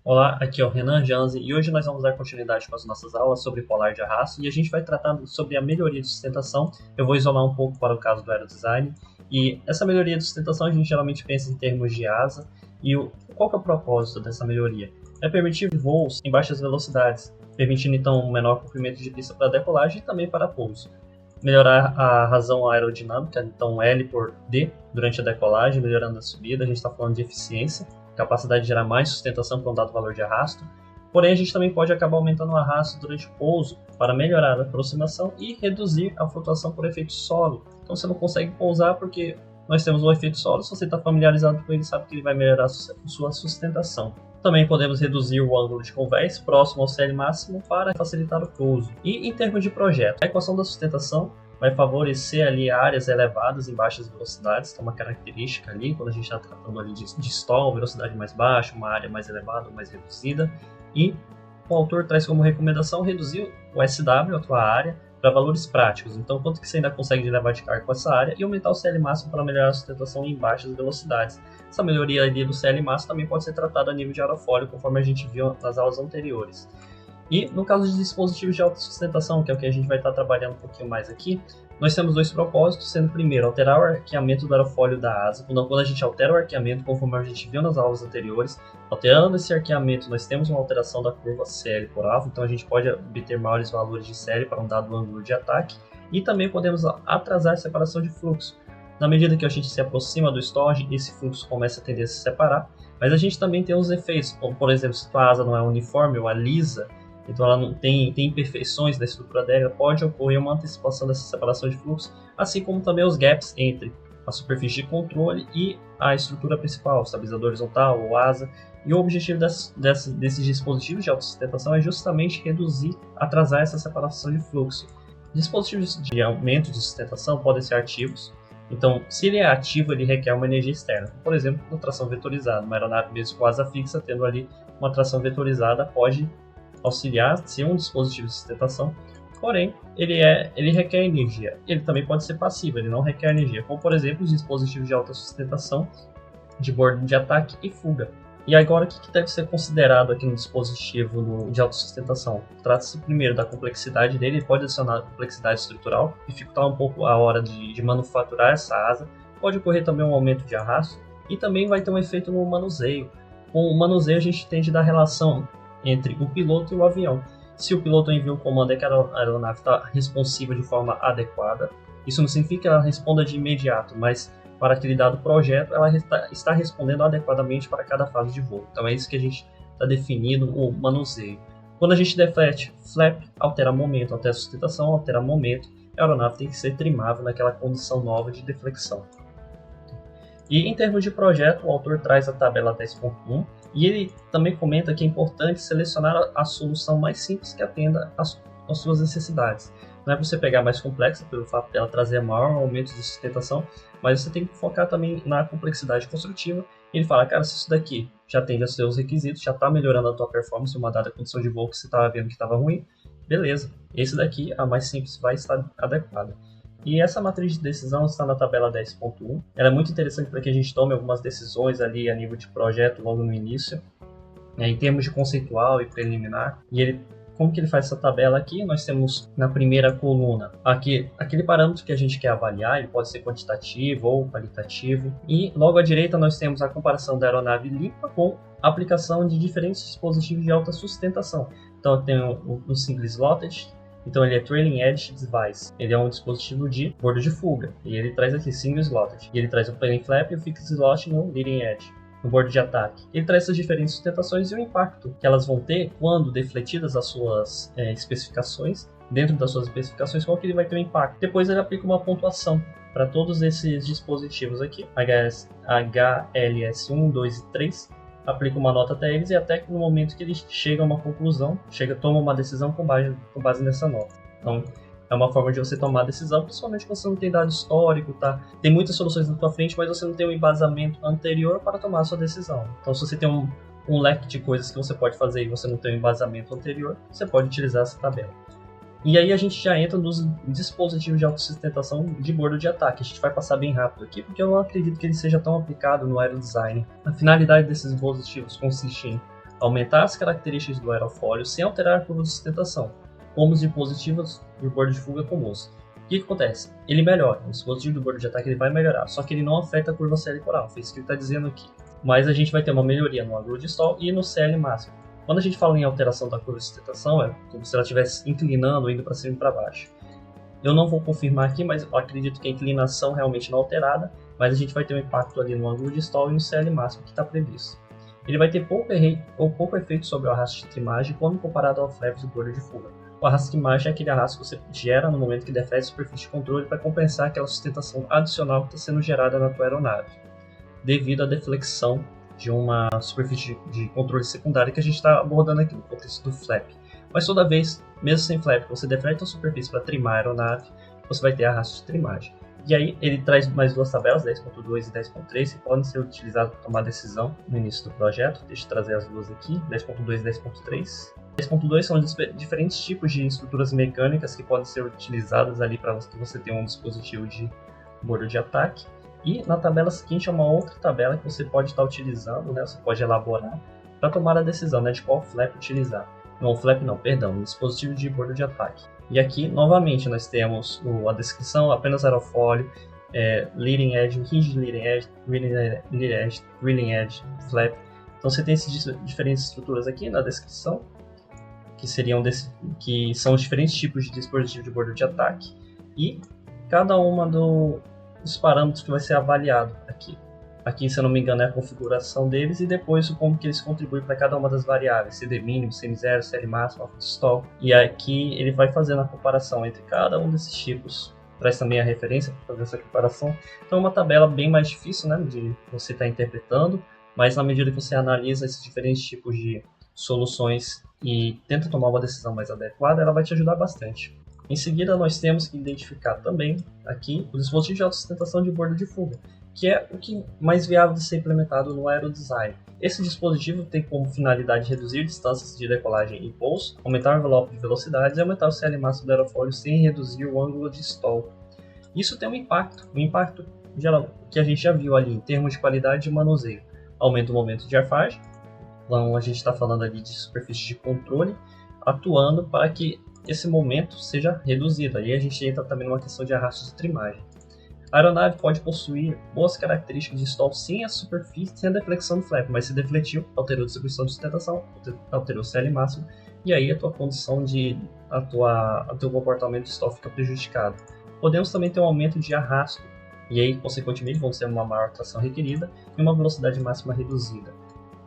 Olá, aqui é o Renan Janzi e hoje nós vamos dar continuidade com as nossas aulas sobre polar de arrasto e a gente vai tratar sobre a melhoria de sustentação. Eu vou isolar um pouco para o caso do aerodesign e essa melhoria de sustentação a gente geralmente pensa em termos de asa e qual que é o propósito dessa melhoria? É permitir voos em baixas velocidades, permitindo então um menor comprimento de pista para decolagem e também para pouso. Melhorar a razão aerodinâmica, então L por D, durante a decolagem, melhorando a subida, a gente está falando de eficiência, capacidade de gerar mais sustentação para um dado valor de arrasto. Porém, a gente também pode acabar aumentando o arrasto durante o pouso para melhorar a aproximação e reduzir a flutuação por efeito solo. Então você não consegue pousar porque nós temos o efeito solo, se você está familiarizado com ele, sabe que ele vai melhorar a sua sustentação. Também podemos reduzir o ângulo de convés próximo ao CL máximo para facilitar o pouso. E em termos de projeto, a equação da sustentação vai favorecer ali áreas elevadas em baixas velocidades, então uma característica ali, quando a gente está tratando ali de stall, velocidade mais baixa, uma área mais elevada ou mais reduzida. E o autor traz como recomendação reduzir o SW, a tua área, para valores práticos. Então, quanto que você ainda consegue levar de carga com essa área e aumentar o CL máximo para melhorar a sustentação em baixas velocidades. Essa melhoria ali do CL máximo também pode ser tratada a nível de aerofólio, conforme a gente viu nas aulas anteriores. E no caso de dispositivos de alta sustentação, que é o que a gente vai estar trabalhando um pouquinho mais aqui, nós temos dois propósitos, sendo primeiro alterar o arqueamento do aerofólio da asa. Quando a gente altera o arqueamento, conforme a gente viu nas aulas anteriores, alterando esse arqueamento, nós temos uma alteração da curva CL por alvo, então a gente pode obter maiores valores de CL para um dado ângulo de ataque, e também podemos atrasar a separação de fluxo. Na medida que a gente se aproxima do stall, esse fluxo começa a tender a se separar, mas a gente também tem os efeitos, como por exemplo, se a asa não é uniforme ou lisa, então ela não tem imperfeições da estrutura dela, pode ocorrer uma antecipação dessa separação de fluxo, assim como também os gaps entre a superfície de controle e a estrutura principal, estabilizador horizontal ou asa. E o objetivo desses dispositivos de autossustentação é justamente reduzir, atrasar essa separação de fluxo. Dispositivos de aumento de sustentação podem ser ativos, então se ele é ativo ele requer uma energia externa, por exemplo, uma tração vetorizada, uma aeronave mesmo com asa fixa tendo ali uma tração vetorizada pode auxiliar, ser um dispositivo de sustentação, porém ele requer energia. Ele também pode ser passivo, ele não requer energia, como por exemplo os dispositivos de alta sustentação de bordo de ataque e fuga. E agora o que deve ser considerado aqui no dispositivo de alta sustentação? Trata-se primeiro da complexidade dele, ele pode adicionar complexidade estrutural, dificultar um pouco a hora de manufaturar essa asa, pode ocorrer também um aumento de arrasto e também vai ter um efeito no manuseio. Com o manuseio a gente tende a dar relação entre o piloto e o avião. Se o piloto envia um comando é que a aeronave está responsiva de forma adequada. Isso não significa que ela responda de imediato, mas para aquele dado projeto, ela está respondendo adequadamente para cada fase de voo. Então é isso que a gente está definindo o manuseio. Quando a gente deflete flap, altera momento, altera sustentação, altera momento, a aeronave tem que ser trimável naquela condição nova de deflexão. E em termos de projeto, o autor traz a tabela 10.1 e ele também comenta que é importante selecionar a solução mais simples que atenda às suas necessidades. Não é para você pegar mais complexa, pelo fato dela trazer maior aumento de sustentação, mas você tem que focar também na complexidade construtiva. E ele fala, cara, se isso daqui já atende aos seus requisitos, já está melhorando a tua performance em uma dada condição de voo que você estava vendo que estava ruim, beleza, esse daqui, a mais simples, vai estar adequada. E essa matriz de decisão está na tabela 10.1. Ela é muito interessante para que a gente tome algumas decisões ali a nível de projeto logo no início, em termos de conceitual e preliminar. E como que ele faz essa tabela aqui? Nós temos na primeira coluna aqui aquele parâmetro que a gente quer avaliar, ele pode ser quantitativo ou qualitativo. E logo à direita nós temos a comparação da aeronave limpa com a aplicação de diferentes dispositivos de alta sustentação. Então tem o Single Slotted. Então ele é Trailing Edge Device, ele é um dispositivo de bordo de fuga, e ele traz aqui Single Slotted, e ele traz o Planning Flap e o Fixed Slot no Leading Edge, no bordo de ataque. Ele traz essas diferentes sustentações e o impacto que elas vão ter quando defletidas as suas especificações, dentro das suas especificações, qual que ele vai ter um impacto. Depois ele aplica uma pontuação para todos esses dispositivos aqui, HLS1, 2 e 3, aplica uma nota até eles e até que no momento que ele chega a uma conclusão, toma uma decisão com base nessa nota. Então, é uma forma de você tomar a decisão, principalmente quando você não tem dado histórico, tá? Tem muitas soluções na tua frente, mas você não tem um embasamento anterior para tomar a sua decisão. Então, se você tem um leque de coisas que você pode fazer e você não tem um embasamento anterior, você pode utilizar essa tabela. E aí a gente já entra nos dispositivos de autossustentação de bordo de ataque. A gente vai passar bem rápido aqui, porque eu não acredito que ele seja tão aplicado no aerodesign. A finalidade desses dispositivos consiste em aumentar as características do aerofólio sem alterar a curva de sustentação, como os dispositivos de bordo de fuga comuns. O que acontece? Ele melhora, o dispositivo do bordo de ataque ele vai melhorar, só que ele não afeta a curva CL coral, foi isso que ele está dizendo aqui. Mas a gente vai ter uma melhoria no ângulo de stall e no CL máximo. Quando a gente fala em alteração da curva de sustentação, é como se ela estivesse inclinando, indo para cima e para baixo. Eu não vou confirmar aqui, mas eu acredito que a inclinação realmente não é alterada, mas a gente vai ter um impacto ali no ângulo de stall e no CL máximo que está previsto. Ele vai ter pouco efeito sobre o arrasto de trimagem quando comparado ao flap do bordo de fuga. O arrasto de trimagem é aquele arrasto que você gera no momento que defere a superfície de controle para compensar aquela sustentação adicional que está sendo gerada na tua aeronave, devido à deflexão de uma superfície de controle secundária que a gente está abordando aqui no contexto do flap. Mas toda vez, mesmo sem flap, que você deflete a superfície para trimar a aeronave, você vai ter arrasto de trimagem. E aí ele traz mais duas tabelas, 10.2 e 10.3, que podem ser utilizadas para tomar decisão no início do projeto. Deixa eu trazer as duas aqui, 10.2 e 10.3. 10.2 são diferentes tipos de estruturas mecânicas que podem ser utilizadas ali para que você tenha um dispositivo de bordo de ataque. E na tabela seguinte é uma outra tabela que você pode estar utilizando, né? Você pode elaborar para tomar a decisão, né, de qual flap utilizar. Não, flap não, perdão, o dispositivo de bordo de ataque. E aqui, novamente, nós temos a descrição, apenas aerofólio, leading edge, hinge leading edge, trailing edge, flap. Então você tem essas diferentes estruturas aqui na descrição, que são os diferentes tipos de dispositivo de bordo de ataque. E cada uma dos parâmetros que vai ser avaliado aqui. Aqui, se eu não me engano, é a configuração deles e depois como que eles contribuem para cada uma das variáveis, CD mínimo, CM0, CL máximo, stall. E aqui ele vai fazendo a comparação entre cada um desses tipos, traz também a referência para fazer essa comparação. Então é uma tabela bem mais difícil, né, de você estar interpretando, mas na medida que você analisa esses diferentes tipos de soluções e tenta tomar uma decisão mais adequada, ela vai te ajudar bastante. Em seguida, nós temos que identificar também aqui o dispositivo de autossustentação de bordo de fuga, que é o que mais viável de ser implementado no aerodesign. Esse dispositivo tem como finalidade reduzir distâncias de decolagem e pouso, aumentar o envelope de velocidades e aumentar o CL máximo do aerofólio sem reduzir o ângulo de stall. Isso tem um impacto geral, que a gente já viu ali em termos de qualidade de manuseio. Aumenta o momento de airframe, então a gente está falando ali de superfície de controle, atuando para que esse momento seja reduzido. Aí a gente entra também numa questão de arrasto de trimagem. A aeronave pode possuir boas características de stall sem a superfície, sem a deflexão do flap, mas se defletiu, alterou a distribuição de sustentação, alterou o CL máximo, e aí a tua condição o teu comportamento de stall fica prejudicado. Podemos também ter um aumento de arrasto, e aí, consequentemente, vamos ter uma maior tração requerida e uma velocidade máxima reduzida.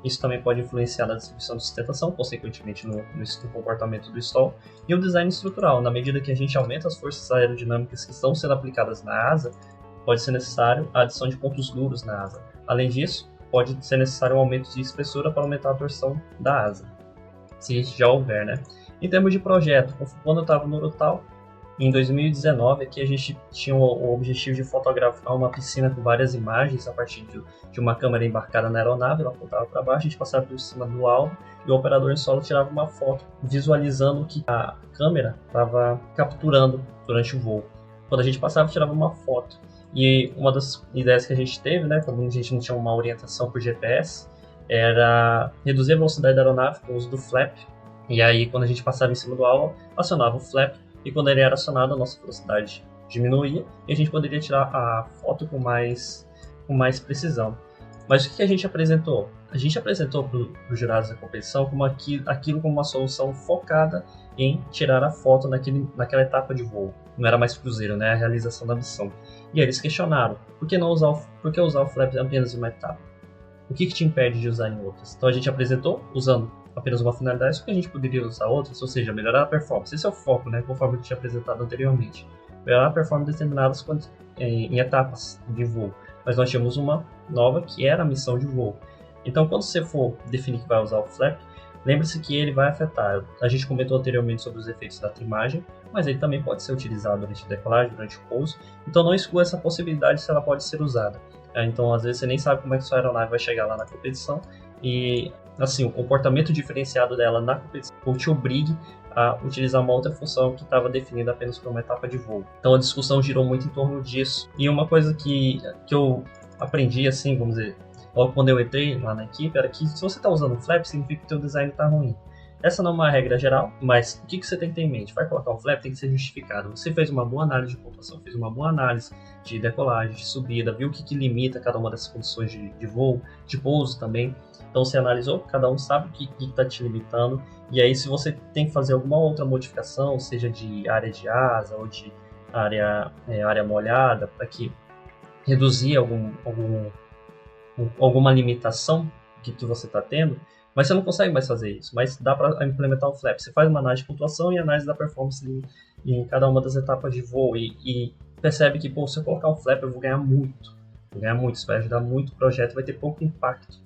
Isso também pode influenciar na distribuição de sustentação, consequentemente no comportamento do stall, e o design estrutural. Na medida que a gente aumenta as forças aerodinâmicas que estão sendo aplicadas na asa, pode ser necessário a adição de pontos duros na asa. Além disso, pode ser necessário um aumento de espessura para aumentar a torção da asa, se já houver, né? Em termos de projeto, quando eu estava no Urutau, em 2019, aqui a gente tinha o objetivo de fotografar uma piscina com várias imagens a partir de uma câmera embarcada na aeronave, ela apontava para baixo, a gente passava por cima do alvo e o operador em solo tirava uma foto, visualizando o que a câmera estava capturando durante o voo. Quando a gente passava, tirava uma foto. E uma das ideias que a gente teve, né, quando a gente não tinha uma orientação por GPS, era reduzir a velocidade da aeronave com o uso do flap. E aí, quando a gente passava em cima do alvo, acionava o flap. E quando ele era acionado, a nossa velocidade diminuía e a gente poderia tirar a foto com mais precisão. Mas o que a gente apresentou? A gente apresentou para os jurados da competição como aquilo como uma solução focada em tirar a foto naquela etapa de voo. Não era mais cruzeiro, né? A realização da missão. E aí eles questionaram, por que usar o flap apenas em uma etapa? O que te impede de usar em outras? Então a gente apresentou usando apenas uma finalidade, só que a gente poderia usar outras, ou seja, melhorar a performance. Esse é o foco, né, conforme eu tinha apresentado anteriormente. Melhorar a performance determinadas em etapas de voo. Mas nós tínhamos uma nova que era a missão de voo. Então, quando você for definir que vai usar o flap, lembre-se que ele vai afetar. A gente comentou anteriormente sobre os efeitos da trimagem, mas ele também pode ser utilizado durante a decolagem, durante o pouso. Então, não exclua essa possibilidade se ela pode ser usada. Então, às vezes, você nem sabe como é que sua aeronave vai chegar lá na competição e assim, o comportamento diferenciado dela na competição te obrigue a utilizar uma outra função que estava definida apenas por uma etapa de voo. Então a discussão girou muito em torno disso. E uma coisa que eu aprendi, assim, vamos dizer, Logo quando eu entrei lá na equipe, era que se você está usando um flap, significa que o teu design está ruim. Essa não é uma regra geral, mas o que você tem que ter em mente? Vai colocar um flap, tem que ser justificado. Você fez uma boa análise de pontuação, fez uma boa análise de decolagem, de subida, viu o que limita cada uma dessas condições de voo, de pouso também. Então você analisou, cada um sabe o que está te limitando. E aí se você tem que fazer alguma outra modificação, seja de área de asa ou de área molhada, para que reduzir alguma limitação que você está tendo, mas você não consegue mais fazer isso. Mas dá para implementar um flap. Você faz uma análise de pontuação e análise da performance em cada uma das etapas de voo e percebe que, se eu colocar um flap eu vou ganhar muito. Isso vai ajudar muito o projeto, vai ter pouco impacto.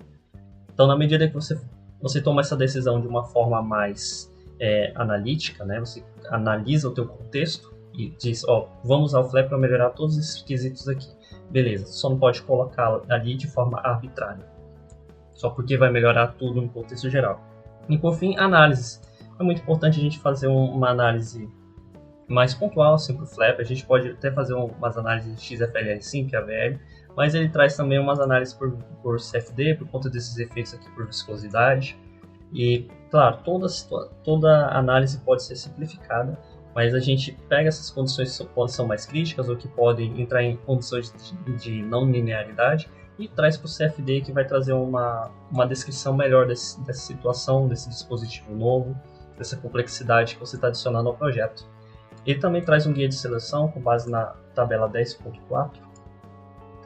Então, na medida que você toma essa decisão de uma forma mais analítica, né? Você analisa o teu contexto e diz, vamos usar o flap para melhorar todos esses quesitos aqui. Beleza, só não pode colocá-lo ali de forma arbitrária, só porque vai melhorar tudo no contexto geral. E por fim, análise. É muito importante a gente fazer uma análise mais pontual assim, para o flap. A gente pode até fazer umas análises de XFLR5, que é a VL, mas ele traz também umas análises por CFD, por conta desses efeitos aqui por viscosidade. E, claro, toda análise pode ser simplificada, mas a gente pega essas condições que são mais críticas ou que podem entrar em condições de não linearidade e traz para o CFD, que vai trazer uma descrição melhor dessa situação, desse dispositivo novo, dessa complexidade que você está adicionando ao projeto. Ele também traz um guia de seleção com base na tabela 10.4, vou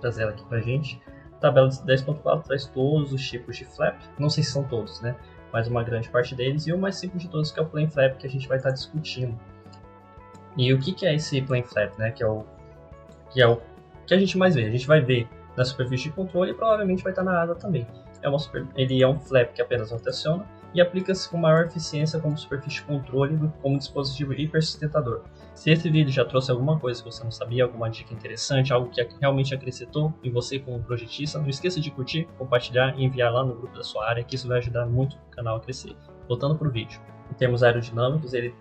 trazer ela aqui para a gente. A tabela 10.4 traz todos os tipos de flap, não sei se são todos, né? Mas uma grande parte deles, e o mais simples de todos, que é o plain flap, que a gente vai estar discutindo. E o que é esse plain flap, né? Que é o que a gente mais vê. A gente vai ver na superfície de controle e provavelmente vai estar na asa também. Ele é um flap que apenas rotaciona e aplica-se com maior eficiência como superfície de controle do que como dispositivo hipersustentador. Se esse vídeo já trouxe alguma coisa que você não sabia, alguma dica interessante, algo que realmente acrescentou em você como projetista, não esqueça de curtir, compartilhar e enviar lá no grupo da sua área, que isso vai ajudar muito o canal a crescer. Voltando para o vídeo. Em termos aerodinâmicos, ele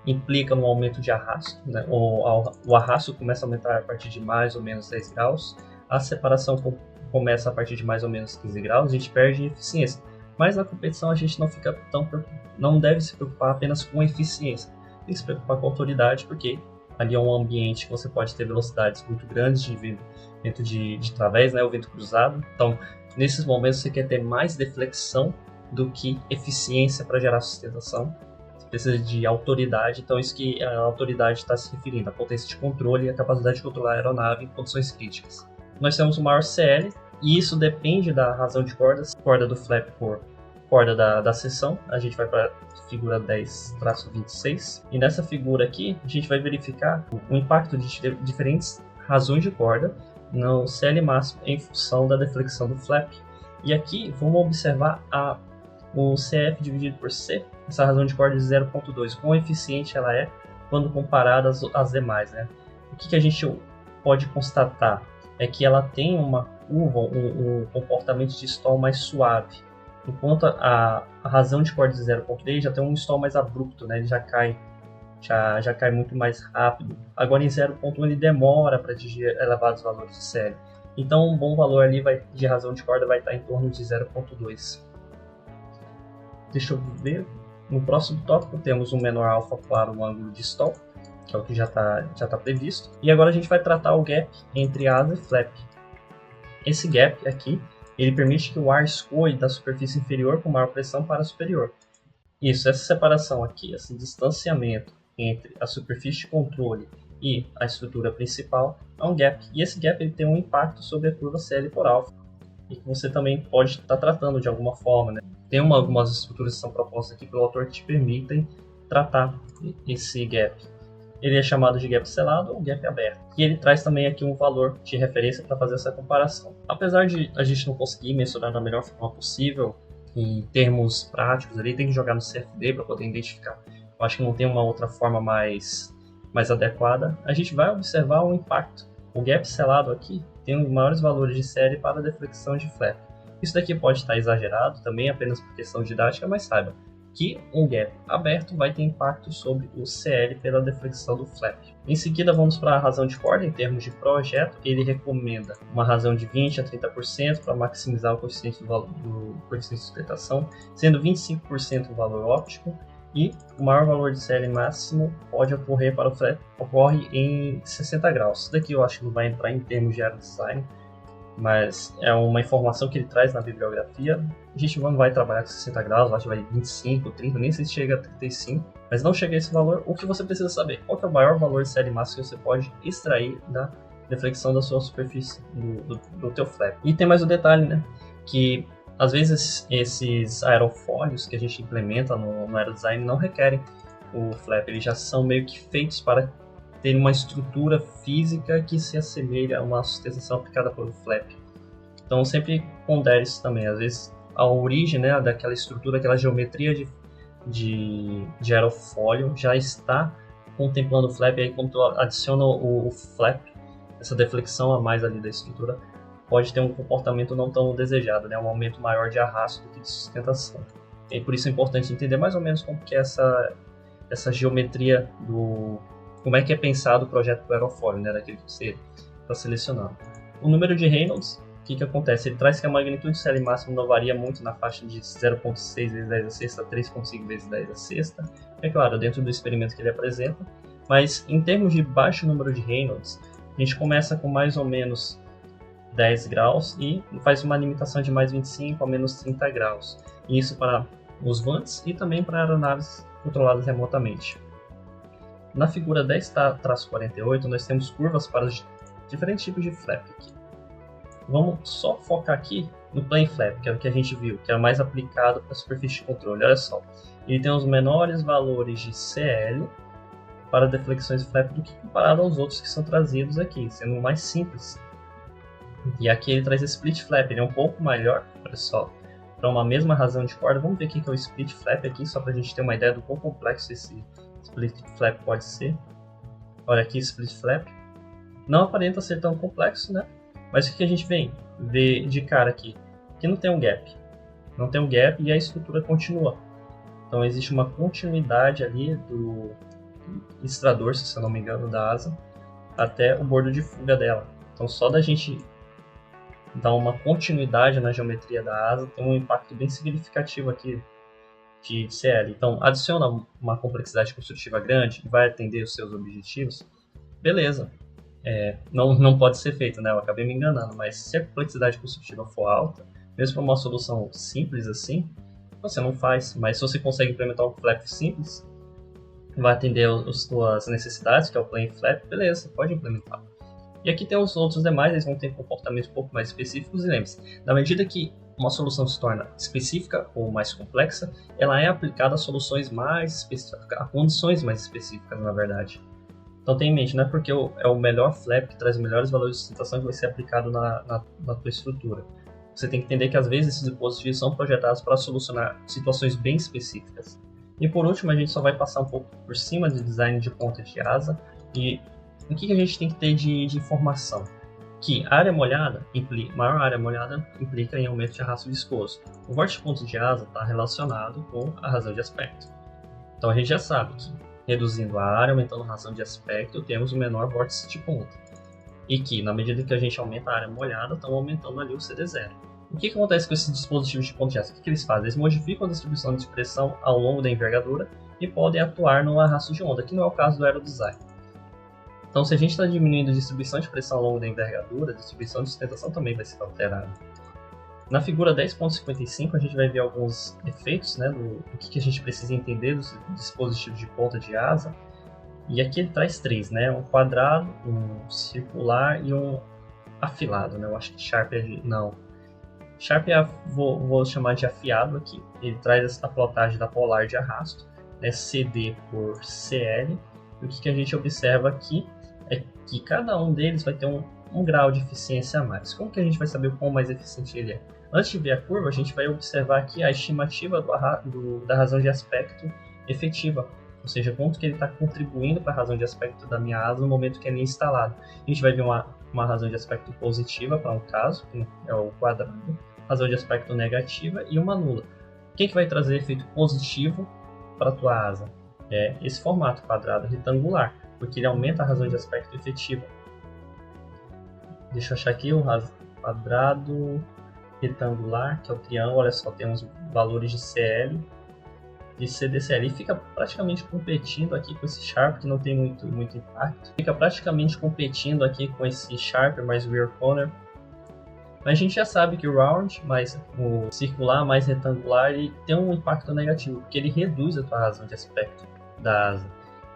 implica no aumento de arrasto, né? O arrasto começa a aumentar a partir de mais ou menos 10 graus, a separação começa a partir de mais ou menos 15 graus, a gente perde eficiência. Mas na competição a gente não deve se preocupar apenas com eficiência, tem que se preocupar com a autoridade, porque ali é um ambiente que você pode ter velocidades muito grandes de vento de través, né? O vento cruzado. Então, nesses momentos você quer ter mais deflexão do que eficiência para gerar sustentação. Precisa de autoridade, então isso que a autoridade está se referindo, a potência de controle e a capacidade de controlar a aeronave em condições críticas. Nós temos o maior CL, e isso depende da razão de cordas, corda do flap por corda da seção. A gente vai para a figura 10-26, e nessa figura aqui a gente vai verificar o impacto de diferentes razões de corda no CL máximo em função da deflexão do flap. E aqui vamos observar o CF dividido por C, essa razão de corda de 0.2, quão eficiente ela é quando comparada às demais, né? O que a gente pode constatar é que ela tem uma curva, um comportamento de stall mais suave, enquanto a razão de corda de 0.3 já tem um stall mais abrupto, né? Ele já cai muito mais rápido. Agora em 0.1 ele demora para atingir elevados valores de CL. Então um bom valor ali de razão de corda vai estar em torno de 0.2. Deixa eu ver. No próximo tópico temos um menor alfa para o ângulo de stall, que é o que já tá previsto. E agora a gente vai tratar o gap entre asa e flap. Esse gap aqui, ele permite que o ar escoe da superfície inferior com maior pressão para a superior. Essa separação aqui, esse distanciamento entre a superfície de controle e a estrutura principal é um gap. E esse gap ele tem um impacto sobre a curva CL por alfa, e que você também pode estar tratando de alguma forma, né? Tem algumas estruturas que são propostas aqui pelo autor que te permitem tratar esse gap. Ele é chamado de gap selado ou gap aberto. E ele traz também aqui um valor de referência para fazer essa comparação. Apesar de a gente não conseguir mensurar da melhor forma possível, em termos práticos, ele tem que jogar no CFD para poder identificar. Eu acho que não tem uma outra forma mais adequada. A gente vai observar o impacto. O gap selado aqui tem os maiores valores de série para deflexão de flap. Isso daqui pode estar exagerado também, apenas por questão didática, mas saiba, que um gap aberto vai ter impacto sobre o CL pela deflexão do flap. Em seguida, vamos para a razão de corda. Em termos de projeto, ele recomenda uma razão de 20 a 30% para maximizar o coeficiente do coeficiente de sustentação, sendo 25% o valor óptimo, e o maior valor de CL máximo pode ocorrer para o flap, ocorre em 60 graus. Isso daqui eu acho que não vai entrar em termos de aerodesign, mas é uma informação que ele traz na bibliografia. A gente não vai trabalhar com 60 graus, acho que vai 25, 30, nem sei se chega a 35, mas não chega a esse valor. O que você precisa saber? Qual que é o maior valor de CL máximo que você pode extrair da deflexão da sua superfície do teu flap? E tem mais um detalhe, né? Que às vezes esses aerofólios que a gente implementa no aerodesign não requerem o flap, eles já são meio que feitos para ter uma estrutura física que se assemelha a uma sustentação aplicada pelo flap. Então sempre pondere isso também. Às vezes a origem, né, daquela estrutura, aquela geometria de aerofólio já está contemplando o flap, e aí quando tu adiciona o flap, essa deflexão a mais ali da estrutura, pode ter um comportamento não tão desejado, né? Um aumento maior de arrasto do que de sustentação. E por isso é importante entender mais ou menos como que é essa geometria como é que é pensado o projeto do aerofólio, né? Daquele que você está selecionando. O número de Reynolds, o que acontece? Ele traz que a magnitude de CL máximo não varia muito na faixa de 0,6 vezes 10 a sexta a 3,5 vezes 10 a sexta. É claro, dentro do experimento que ele apresenta. Mas em termos de baixo número de Reynolds, a gente começa com mais ou menos 10 graus e faz uma limitação de mais 25 a menos 30 graus. E isso para os VANTs e também para aeronaves controladas remotamente. Na figura 10-48, nós temos curvas para os diferentes tipos de flap aqui. Vamos só focar aqui no plane flap, que é o que a gente viu, que é o mais aplicado para a superfície de controle. Olha só, ele tem os menores valores de CL para deflexões de flap do que comparado aos outros que são trazidos aqui, sendo mais simples. E aqui ele traz split flap, ele é um pouco maior, olha só, para uma mesma razão de corda. Vamos ver o que é o split flap aqui, só para a gente ter uma ideia do quão complexo esse split flap pode ser. Olha aqui, split flap. Não aparenta ser tão complexo, né? Mas o que a gente vê de cara aqui? Que não tem um gap. Não tem um gap e a estrutura continua. Então existe uma continuidade ali do extrador, se eu não me engano, da asa, até o bordo de fuga dela. Então só da gente dar uma continuidade na geometria da asa tem um impacto bem significativo aqui de CL. Então adiciona uma complexidade construtiva grande e vai atender os seus objetivos, beleza. Não pode ser feito, né? Eu acabei me enganando, mas se a complexidade construtiva for alta, mesmo para uma solução simples assim, você não faz. Mas se você consegue implementar um flap simples, vai atender as suas necessidades, que é o plane flap, beleza, pode implementar. E aqui tem os outros demais, eles vão ter comportamentos um pouco mais específicos. E lembre-se, na medida que uma solução se torna específica ou mais complexa, ela é aplicada a soluções mais específicas, a condições mais específicas, na verdade. Então tenha em mente, não é porque é o melhor flap que traz melhores valores de sustentação que vai ser aplicado na tua estrutura. Você tem que entender que às vezes esses dispositivos são projetados para solucionar situações bem específicas. E por último, a gente só vai passar um pouco por cima de design de ponta de asa. E o que a gente tem que ter de informação? Que área molhada, maior área molhada implica em aumento de arrasto viscoso. O vórtice de ponta de asa está relacionado com a razão de aspecto. Então a gente já sabe que reduzindo a área, aumentando a razão de aspecto, temos o menor vórtice de ponta. E que, na medida que a gente aumenta a área molhada, estamos aumentando ali o CD0. O que acontece com esses dispositivos de ponta de asa? O que eles fazem? Eles modificam a distribuição de pressão ao longo da envergadura e podem atuar no arrasto de onda, que não é o caso do aerodesign. Então, se a gente está diminuindo a distribuição de pressão ao longo da envergadura, a distribuição de sustentação também vai ser alterada. Na figura 10.55 a gente vai ver alguns efeitos, né, do que a gente precisa entender dos dispositivos de ponta de asa. E aqui ele traz três, né, um quadrado, um circular e um afilado. Né? Eu acho que Sharp Sharp vou chamar de afiado aqui. Ele traz a plotagem da polar de arrasto, né, CD por CL. E o que a gente observa aqui é que cada um deles vai ter um grau de eficiência a mais. Como que a gente vai saber o quão mais eficiente ele é? Antes de ver a curva, a gente vai observar aqui a estimativa da razão de aspecto efetiva, ou seja, quanto que ele está contribuindo para a razão de aspecto da minha asa no momento que ele é instalado. A gente vai ver uma razão de aspecto positiva para um caso, que é o quadrado, razão de aspecto negativa e uma nula. O que vai trazer efeito positivo para a tua asa? É esse formato quadrado retangular, porque ele aumenta a razão de aspecto efetiva. Deixa eu achar aqui o quadrado retangular, que é o triângulo. Olha só, temos valores de CL, de CDCL, e fica praticamente competindo aqui com esse Sharp, que não tem muito impacto. Fica praticamente competindo aqui com esse Sharp mais Rear Corner. Mas a gente já sabe que o Round, mais o circular, mais retangular, ele tem um impacto negativo, porque ele reduz a tua razão de aspecto da asa.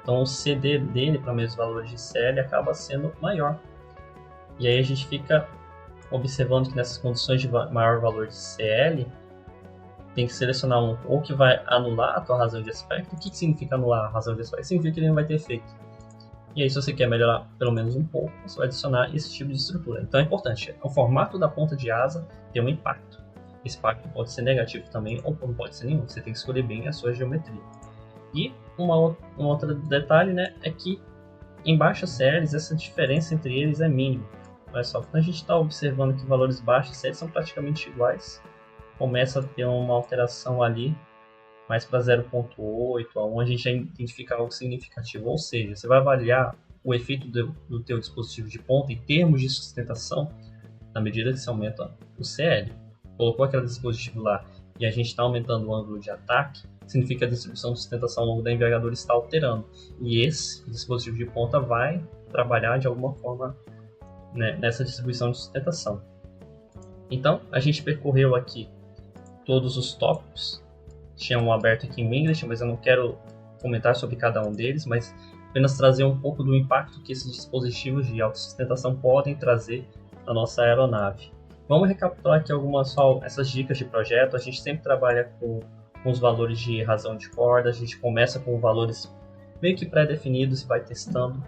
Então o CD dele, para mesmos valores de CL, acaba sendo maior. E aí a gente fica observando que nessas condições de maior valor de CL, tem que selecionar um ou que vai anular a tua razão de aspecto. O que significa anular a razão de aspecto? Significa que ele não vai ter efeito. E aí, se você quer melhorar pelo menos um pouco, você vai adicionar esse tipo de estrutura. Então é importante, o formato da ponta de asa tem um impacto. Esse impacto pode ser negativo também, ou não pode ser nenhum. Você tem que escolher bem a sua geometria. E um outro detalhe, né, é que em baixas séries, essa diferença entre eles é mínima. Olha só, quando a gente está observando que valores baixos séries são praticamente iguais, começa a ter uma alteração ali, mais para 0.8, a a gente já identifica algo significativo. Ou seja, você vai avaliar o efeito do teu dispositivo de ponta em termos de sustentação na medida que você aumenta o CL. Colocou aquele dispositivo lá e a gente está aumentando o ângulo de ataque, significa que a distribuição de sustentação ao longo da envergadura está alterando. E esse dispositivo de ponta vai trabalhar de alguma forma, né, nessa distribuição de sustentação. Então, a gente percorreu aqui todos os tópicos. Tinha um aberto aqui em English, mas eu não quero comentar sobre cada um deles, mas apenas trazer um pouco do impacto que esses dispositivos de autossustentação podem trazer na nossa aeronave. Vamos recapitular aqui essas dicas de projeto. A gente sempre trabalha com os valores de razão de corda, a gente começa com valores meio que pré-definidos e vai testando.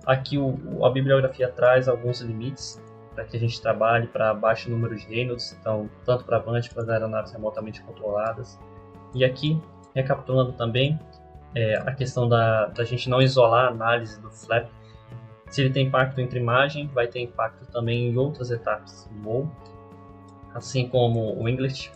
Aqui a bibliografia traz alguns limites para que a gente trabalhe para baixo número de Reynolds, então tanto para Vant quanto para aeronaves remotamente controladas. E aqui, recapitulando também, a questão da gente não isolar a análise do flap. Se ele tem impacto entre imagem, vai ter impacto também em outras etapas do voo, assim como o English.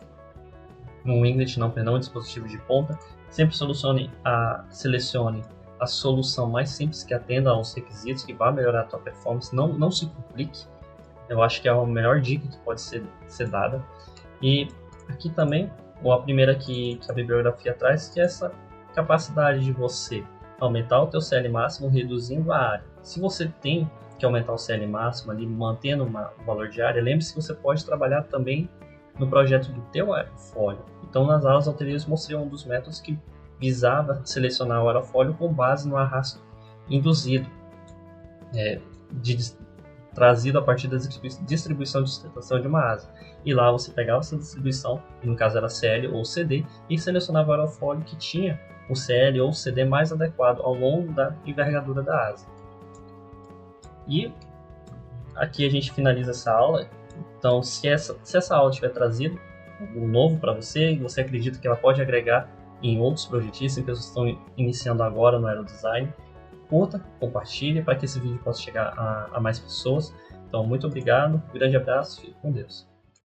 O dispositivo de ponta. Sempre selecione a solução mais simples que atenda aos requisitos, que vai melhorar a tua performance. Não se complique. Eu acho que é a melhor dica que pode ser dada. E aqui também, a primeira que a bibliografia traz, que é essa capacidade de você aumentar o teu CL máximo reduzindo a área. Se você tem que aumentar o CL máximo ali, mantendo um valor de área, lembre-se que você pode trabalhar também no projeto do teu aerofólio. Então, nas aulas anteriores, mostrei um dos métodos que visava selecionar o aerofólio com base no arrasto induzido, trazido a partir da distribuição de sustentação de uma asa. E lá você pegava essa distribuição, que no caso era CL ou CD, e selecionava o aerofólio que tinha o CL ou CD mais adequado ao longo da envergadura da asa. E aqui a gente finaliza essa aula. Então, se essa aula tiver trazido algo novo para você, e você acredita que ela pode agregar em outros projetistas, que estão iniciando agora no aerodesign, curta, compartilhe para que esse vídeo possa chegar a mais pessoas. Então, muito obrigado, um grande abraço, fique com Deus.